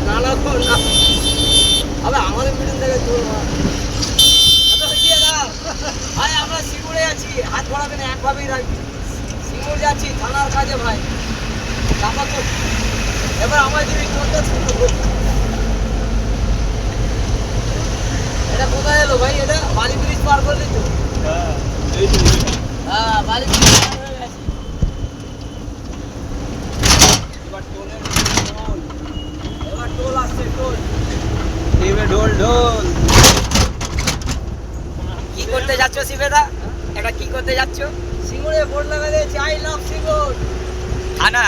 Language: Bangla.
না না তো না, আবে আমাদের মিটিং থেকে চলবো ভাই। আমরা সিঙ্গুরে আছি, হাত ভরাবে না, একভাবেই রাখবি। সিঙ্গুর যাচ্ছি থানার কাজে ভাই, চাপা তো। এবার আমার যদি চলতে এটা কোথায় এলো ভাই? এটা বালি ব্রিজ পার করলি তো? হ্যাঁ বালি ব্রিজ পার হয়ে গেছি। এবার টোলের টোল, এবার টোল আসছে, টোল শিবে ঢোল ঢোল। কি করতে যাচ্ছ শিবেদা? এটা কি করতে যাচ্ছ? সিঙ্গুরে বোর্ড লাগা দিয়েছে, আই লাভ সিঙ্গুর থানা।